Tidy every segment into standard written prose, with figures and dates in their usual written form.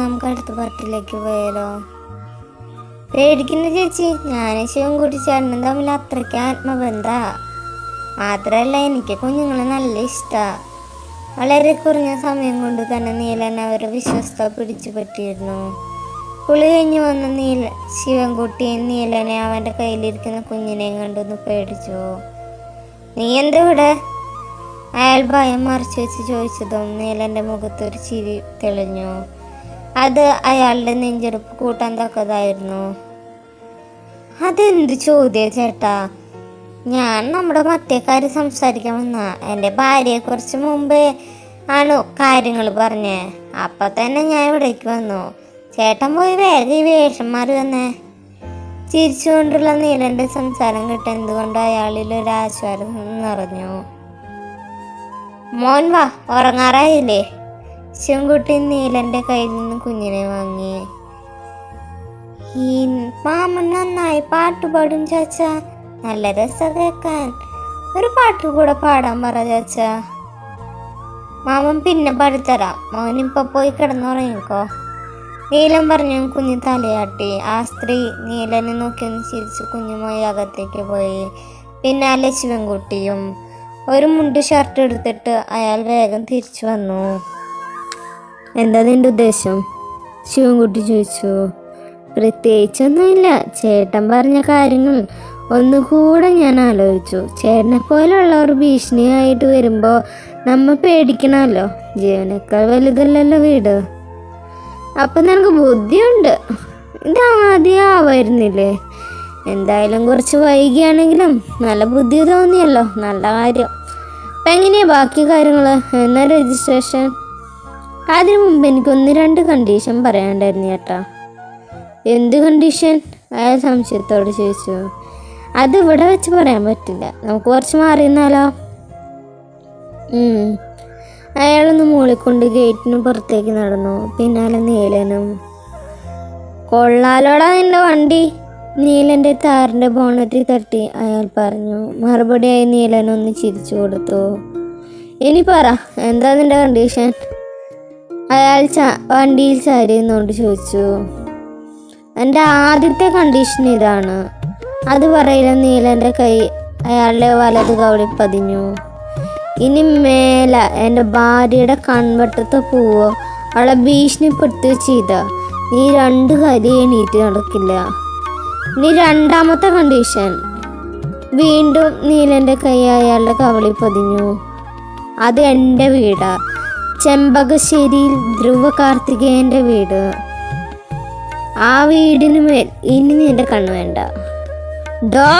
നമുക്ക് അടുത്ത പാർട്ടിലേക്ക് പോയാലോ? പേടിക്കുന്ന ചേച്ചി, ഞാനും ശിവൻകുട്ടി ചേട്ടനും തമ്മിൽ അത്രയ്ക്ക് ആത്മബന്ധ. മാത്രമല്ല എനിക്ക് കുഞ്ഞുങ്ങളെ നല്ല ഇഷ്ടമാണ്. വളരെ കുറഞ്ഞ സമയം കൊണ്ട് തന്നെ നീലൻ അവരുടെ വിശ്വസ്ത പിടിച്ചു പറ്റിയിരുന്നു. കുളി കഴിഞ്ഞ് വന്ന ശിവൻകുട്ടി നീലനെ അവൻ്റെ കയ്യിലിരിക്കുന്ന കുഞ്ഞിനെയും കണ്ടൊന്ന് പേടിച്ചു. നീ എന്താ ഇവിടെ? അയാൾ ഭയം മറച്ചു വെച്ച് ചോദിച്ചതും നീലൻ്റെ മുഖത്തൊരു ചിരി തെളിഞ്ഞു. അത് അയാളുടെ നെഞ്ചെടുപ്പ് കൂട്ടാൻ തക്കതായിരുന്നു. അതെന്ത് ചോദ്യം ചേട്ടാ? ഞാൻ നമ്മുടെ മറ്റേ കാര്യം സംസാരിക്കാൻ വന്ന എൻ്റെ ഭാര്യയെക്കുറിച്ച് മുമ്പേ ആണ് കാര്യങ്ങൾ പറഞ്ഞേ. അപ്പം തന്നെ ഞാൻ ഇവിടേക്ക് വന്നു. ചേട്ടൻ പോയി വേഗം ഈ വേഷം മാറി വന്നേ. ചിരിച്ചുകൊണ്ടുള്ള നീലൻ്റെ സംസാരം കേട്ട് എന്തുകൊണ്ട് അയാളിൽ ഒരു ആശ്വാസം നിറഞ്ഞു. മോൻ വാ, ഉറങ്ങാറായില്ലേ? ശിവൻകുട്ടി നീലൻ്റെ കയ്യിൽ നിന്ന് കുഞ്ഞിനെ വാങ്ങി. ഈ മാമൻ നന്നായി പാട്ട് പാടും ചാച്ച, നല്ല രസം കേൾക്കാൻ. ഒരു പാട്ട് കൂടെ പാടാൻ പറ ചാച്ച. മാമൻ പിന്നെ പാടിത്തരാം, മോനിപ്പൊ പോയി കിടന്നുറങ്ങിക്കോ, നീലൻ പറഞ്ഞു. കുഞ്ഞ് തലയാട്ടി. ആ സ്ത്രീ നീലനെ നോക്കി ഒന്ന് ചിരിച്ച് കുഞ്ഞുമായി അകത്തേക്ക് പോയി. പിന്നാലെ ശിവൻകുട്ടിയും. ഒരു മുണ്ട് ഷർട്ട് എടുത്തിട്ട് അയാൾ വേഗം തിരിച്ചു വന്നു. എന്താ നിന്റെ ഉദ്ദേശം? ശിവൻകുട്ടി ചോദിച്ചു. പ്രത്യേകിച്ചൊന്നുമില്ല, ചേട്ടൻ പറഞ്ഞ കാര്യങ്ങൾ ഒന്നുകൂടെ ഞാൻ ആലോചിച്ചു. ചേട്ടനെ പോലുള്ളവർ ഭീഷണിയായിട്ട് വരുമ്പോൾ നമ്മ പേടിക്കണമല്ലോ. ജീവനേക്കാൾ വലുതല്ലല്ലോ വീട്. അപ്പം നിനക്ക് ബുദ്ധിയുണ്ട്. ഇതാദ്യം ആവായിരുന്നില്ലേ? എന്തായാലും കുറച്ച് വൈകിയാണെങ്കിലും നല്ല ബുദ്ധി തോന്നിയല്ലോ, നല്ല കാര്യം. അപ്പം എങ്ങനെയാ ബാക്കി കാര്യങ്ങൾ? എന്നാ രജിസ്ട്രേഷൻ? അതിനു മുമ്പ് എനിക്ക് 1-2 കണ്ടീഷൻ പറയാണ്ടായിരുന്നു ചേട്ടാ. എന്ത് കണ്ടീഷൻ? അയാൾ സംശയത്തോട് ചോദിച്ചു. അത് ഇവിടെ വെച്ച് പറയാൻ പറ്റില്ല, നമുക്ക് കുറച്ച് മാറി നിന്നാലോ? അയാളൊന്ന് മൂളിക്കൊണ്ട് ഗേറ്റിന് പുറത്തേക്ക് നടന്നു. പിന്നാലെ നീലനും. കൊള്ളാലോടാ നിന്റെ വണ്ടി. നീലൻ്റെ താറിൻ്റെ ബോണറ്റിൽ തട്ടി അയാൾ പറഞ്ഞു. മറുപടിയായി നീലനൊന്ന് ചിരിച്ചു കൊടുത്തു. ഇനി പറ, എന്താ നിന്റെ കണ്ടീഷൻ? അയാൾ വണ്ടിയിൽ ചാരിയെന്നുകൊണ്ട് ചോദിച്ചു. എൻ്റെ ആദ്യത്തെ കണ്ടീഷൻ ഇതാണ്. അത് പറയില്ല. നീലൻ്റെ കൈ അയാളുടെ വലത് കവളിൽ പതിഞ്ഞു. ഇനി മേല എൻ്റെ ഭാര്യയുടെ കൺവട്ടത്തെ പൂവോ അവളെ ഭീഷണിപ്പെടുത്തുകയോ ചെയ്ത നീ 2 കാര്യം എണീറ്റ് നടക്കില്ല. ഇനി രണ്ടാമത്തെ കണ്ടീഷൻ. വീണ്ടും നീലൻ്റെ കൈ അയാളുടെ കവളിൽ പതിഞ്ഞു. അത് എൻ്റെ വീടാ, ചെമ്പകശ്ശേരിയിൽ ധ്രുവ കാർത്തികേയൻ്റെ വീട്. ആ വീടിന് മേൽ ഇനി നിന്റെ കണ്ണ് വേണ്ട. ഡോ!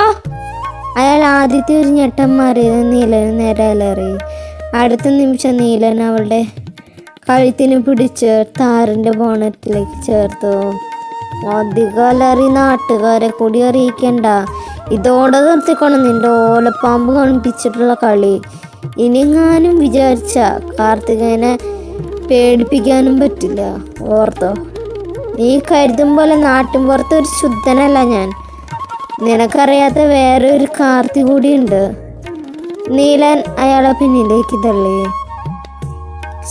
അയാൾ ആദ്യത്തെ ഒരു ഞെട്ടം മാറിയത് നീലന് നേരെ അലറി. അടുത്ത നിമിഷം നീലൻ അവളുടെ കഴുത്തിന് പിടിച്ച് താറിൻ്റെ ബോണറ്റിലേക്ക് ചേർത്തു. അധികം അലറി നാട്ടുകാരെ കൂടി അറിയിക്കണ്ട. ഇതോടെ നിർത്തിക്കണം നിന്റെ ഓലപ്പാമ്പ് കളിപ്പിച്ചിട്ടുള്ള കളി. ഇനിങ്ങാനും വിചാരിച്ച കാർത്തികേയനെ പേടിപ്പിക്കാനും പറ്റില്ല, ഓർത്തോ. നീ കരുതും പോലെ നാട്ടിൻ പുറത്ത് ഒരു ശുദ്ധനല്ല ഞാൻ. നിനക്കറിയാത്ത വേറെ ഒരു കാർത്തി കൂടിയുണ്ട്. നീലൻ അയാളെ പിന്നിലേക്ക് തള്ളി.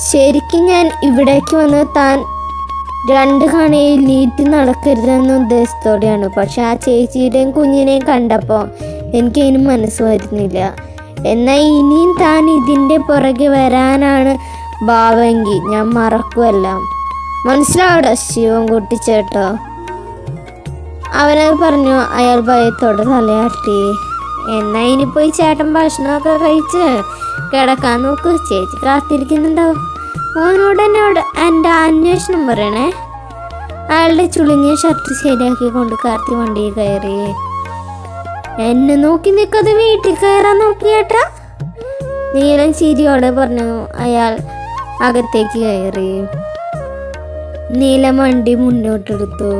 ശരിക്കും ഞാൻ ഇവിടേക്ക് വന്ന് താൻ 2 കണിയിൽ നീട്ടി നടക്കരുതെന്ന ഉദ്ദേശത്തോടെയാണ്. പക്ഷെ ആ ചേച്ചിയുടെയും കുഞ്ഞിനെയും കണ്ടപ്പോൾ എനിക്കതിന് മനസ്സ് വരുന്നില്ല. എന്നാൽ ഇനിയും താൻ ഇതിൻ്റെ പുറകെ വരാനാണ് ഭാവമെങ്കിൽ ഞാൻ മറക്കുമെല്ലാം. മനസ്സിലാവട ശിവൻകുട്ടി ചേട്ടോ? അവനത് പറഞ്ഞു. അയാൾ ഭയത്തോടെ തലയാട്ടി. എന്നാൽ ഇനി പോയി ചേട്ടൻ ഭക്ഷണമൊക്കെ കഴിച്ച് കിടക്കാൻ നോക്ക്. ചേച്ചി കാത്തിരിക്കുന്നുണ്ടാവും. മോനോട് എന്നോട് എൻ്റെ അന്വേഷണം പറയണേ. അയാളുടെ ചുളുങ്ങിയ ഷർട്ട് ശരിയാക്കിക്കൊണ്ട് കാർത്തി വണ്ടിയിൽ കയറി. എന്നെ നോക്കി നിൽക്കാതെ വീട്ടിൽ കയറാൻ നോക്കിയേട്ടാ, നീലൻ ചിരിയോടെ പറഞ്ഞു. അയാൾ അകത്തേക്ക് കയറി. നീലൻ വണ്ടി മുന്നോട്ടെടുത്തു.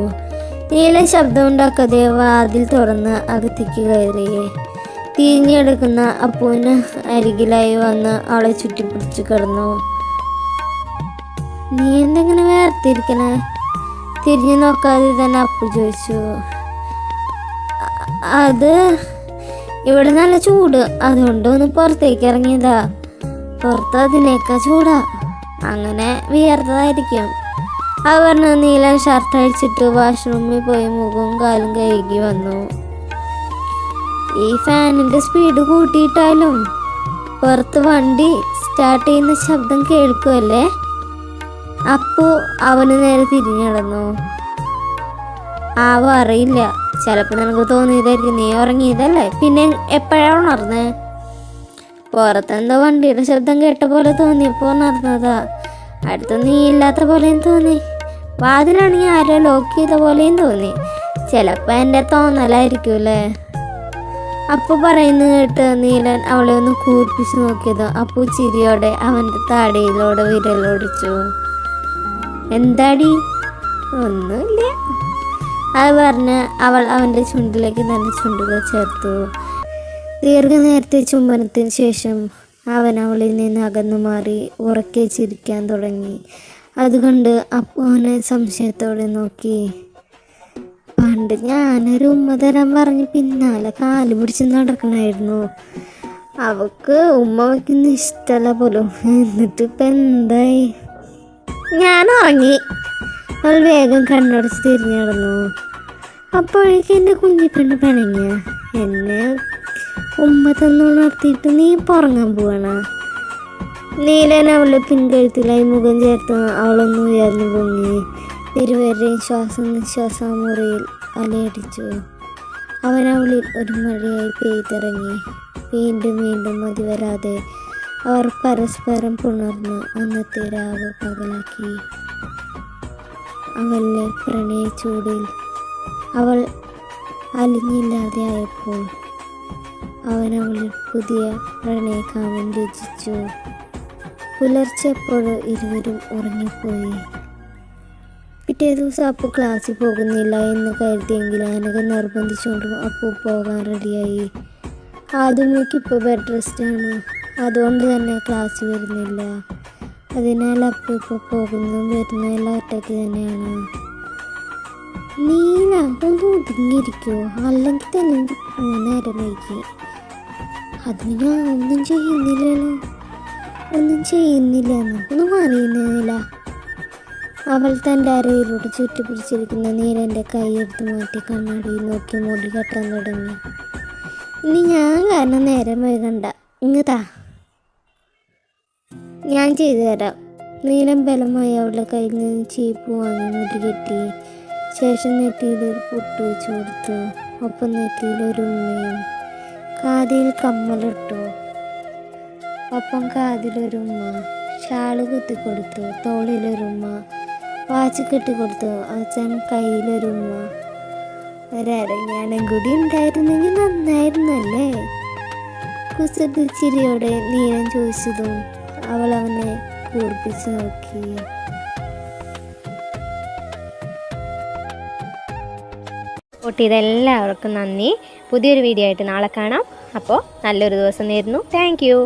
നീലൻ ശബ്ദമുണ്ടാക്കാതെ വാതിൽ തുറന്ന് അകത്തേക്ക് കയറി. തിരിഞ്ഞെടുക്കുന്ന അപ്പുവിന് അരികിലായി വന്ന് അവളെ ചുറ്റിപ്പിടിച്ച് കിടന്നു. നീ എന്തെങ്ങനെ വേർതിരിക്കണേ? തിരിഞ്ഞു നോക്കാതെ തന്നെ അപ്പു ചോദിച്ചു. അത് ഇവിടെ നല്ല ചൂട്, അതുകൊണ്ട് ഒന്ന് പുറത്തേക്ക് ഇറങ്ങിയതാ. പുറത്ത് അതിനേക്കാൾ ചൂടാ, അങ്ങനെ വിയർത്തതായിരിക്കും. അത് പറഞ്ഞ നീലൻ ഷർട്ട് അഴിച്ചിട്ട് വാഷ്റൂമിൽ പോയി മുഖവും കാലും കഴുകി വന്നു. ഈ ഫാനിന്റെ സ്പീഡ് കൂട്ടിയിട്ടാലും പുറത്ത് വണ്ടി സ്റ്റാർട്ട് ചെയ്യുന്ന ശബ്ദം കേൾക്കുമല്ലേ. അപ്പോൾ അവന് നേരെ തിരിഞ്ഞു നടന്നു. അറിയില്ല, ചിലപ്പോൾ നിനക്ക് തോന്നിയതായിരിക്കും, നീ ഉറങ്ങിയതല്ലേ, പിന്നെ എപ്പോഴാണ് ഉണർന്നത്? പുറത്തെന്തോ വണ്ടിയുടെ ശബ്ദം കേട്ട പോലെ തോന്നിയപ്പോൾ ഉണർന്നതാ. അടുത്ത് നീ ഇല്ലാത്ത പോലെയും തോന്നി. വാതിലാണെങ്കിൽ ആരോ ലോക്ക് ചെയ്ത പോലെയും തോന്നി. ചിലപ്പോൾ എൻ്റെ തോന്നലായിരിക്കൂല്ലേ. അപ്പോൾ പറയുന്നത് കേട്ട് നീലൻ അവളെ ഒന്ന് കൂർപ്പിച്ച് നോക്കിയത്. അപ്പു ചിരിയോടെ അവൻ്റെ താടിയിലൂടെ വിരലോടിച്ചു. എന്താടി? ഒന്നുമില്ല. അത് പറഞ്ഞ് അവൾ അവൻ്റെ ചുണ്ടിലേക്ക് തന്നെ ചുണ്ടുകൾ ചേർത്തു. ദീർഘനേരത്തെ ചുംബനത്തിന് ശേഷം അവൻ അവളിൽ നിന്ന് അകന്നു മാറി ഉറക്കെ ചിരിക്കാൻ തുടങ്ങി. അതുകൊണ്ട് അപ്പു അവനെ സംശയത്തോടെ നോക്കി. പണ്ട് ഞാനൊരു ഉമ്മ തരാൻ പറഞ്ഞ് പിന്നാലെ കാല് പിടിച്ച് നടക്കണമായിരുന്നു. അവൾക്ക് ഉമ്മ വയ്ക്കുന്ന ഇഷ്ടമല്ല പോലും. എന്നിട്ട് ഇപ്പം എന്തായി? ഞാൻ ഉറങ്ങി. അവൾ വേഗം കണ്ണടച്ച് തിരിഞ്ഞു നടന്നു. അപ്പോഴേക്കും എൻ്റെ കുഞ്ഞിപ്പെണ്ണ് പിണങ്ങിയ എന്നെ ഉമ്മ തന്നുണർത്തിയിട്ട് നീ പുറങ്ങാൻ പോവാണ്. നീലൻ അവളുടെ പിൻകഴുത്തിലായി മുഖം ചേർത്ത് അവളൊന്ന് ഉയർന്നു പൊങ്ങി. ഇരുവരുടെയും ശ്വാസം മുറിയിൽ അലയടിച്ചു. അവൻ അവളിൽ ഒരു മഴയായി പെയ്തിറങ്ങി. വീണ്ടും മതി വരാതെ അവർ പരസ്പരം പുണർന്ന് അന്നത്തെ രാവ് പകലാക്കി. അവളുടെ പ്രണയച്ചൂടിൽ അവൾ അലിഞ്ഞില്ലാതെയായപ്പോൾ അവൻ അവളിൽ പുതിയ പ്രണയകാമം രചിച്ചു. പുലർച്ചെപ്പോഴും ഇരുവരും ഉറങ്ങിപ്പോയി. പിറ്റേ ദിവസം അപ്പു ക്ലാസ്സിൽ പോകുന്നില്ല എന്ന് കരുതിയെങ്കിലും അനഘ നിർബന്ധിച്ചുകൊണ്ട് അപ്പു പോകാൻ റെഡിയായി. ആദ്യമേക്ക് ഇപ്പോൾ ബെഡ് റെസ്റ്റാണ്, അതുകൊണ്ട് തന്നെ ക്ലാസ്സിൽ വരുന്നില്ല. അതിനാൽ അപ്പു ഇപ്പോൾ പോകുന്നതും വരുന്നതെല്ലാം ഒറ്റയ്ക്ക് തന്നെയാണ്. നീല ഒന്ന് ഒതുങ്ങിയിരിക്കുമോ? അല്ലെങ്കിൽ തന്നെ നേരം വൈകി. അതിന് ഞാൻ ഒന്നും ചെയ്യുന്നില്ലല്ലോ. നമുക്കൊന്നും അറിയുന്നില്ല. അവൾ തൻ്റെ അരയിലൂടെ ചുറ്റിപ്പിടിച്ചിരിക്കുന്ന നീലൻ്റെ കൈയെടുത്ത് മാറ്റി കണ്ണാടിയിൽ നോക്കി മുടി കെട്ടാൻ തുടങ്ങി. ഇനി ഞാൻ കാരണം നേരം വൈകണ്ട, ഇങ്ങതാ ഞാൻ ചെയ്തു തരാം. നീലം ബലമായി അവളുടെ കയ്യിൽ നിന്ന് ചീപ്പ് വാങ്ങി മുടി കെട്ടി. ശേഷം നെറ്റിയിലൊരു പൊട്ട് വെച്ച് കൊടുത്തു. ഒപ്പം നെറ്റിയിലൊരു ഉമ്മയും. കാതിൽ കമ്മലിട്ടു. ഒപ്പം കാതിലൊരുമ്മ. ഷാള് കുത്തിക്കൊടുത്തു. തോളിലൊരുമ്മ. വാച്ച് കെട്ടിക്കൊടുത്തു. അച്ഛൻ കയ്യിലൊരുമ്മ. ഒരരഞ്ഞാണം കൂടി ഉണ്ടായിരുന്നെങ്കിൽ നന്നായിരുന്നല്ലേ? കുസൃതി ചിരിയോടെ നീലൻ ചോദിച്ചതും അവൾ അവനെ കൂർപ്പിച്ച് നോക്കി. എല്ലാവർക്കും നന്ദി. പുതിയൊരു വീഡിയോ ആയിട്ട് നാളെ കാണാം. അപ്പോൾ നല്ലൊരു ദിവസം നേരുന്നു. Thank you.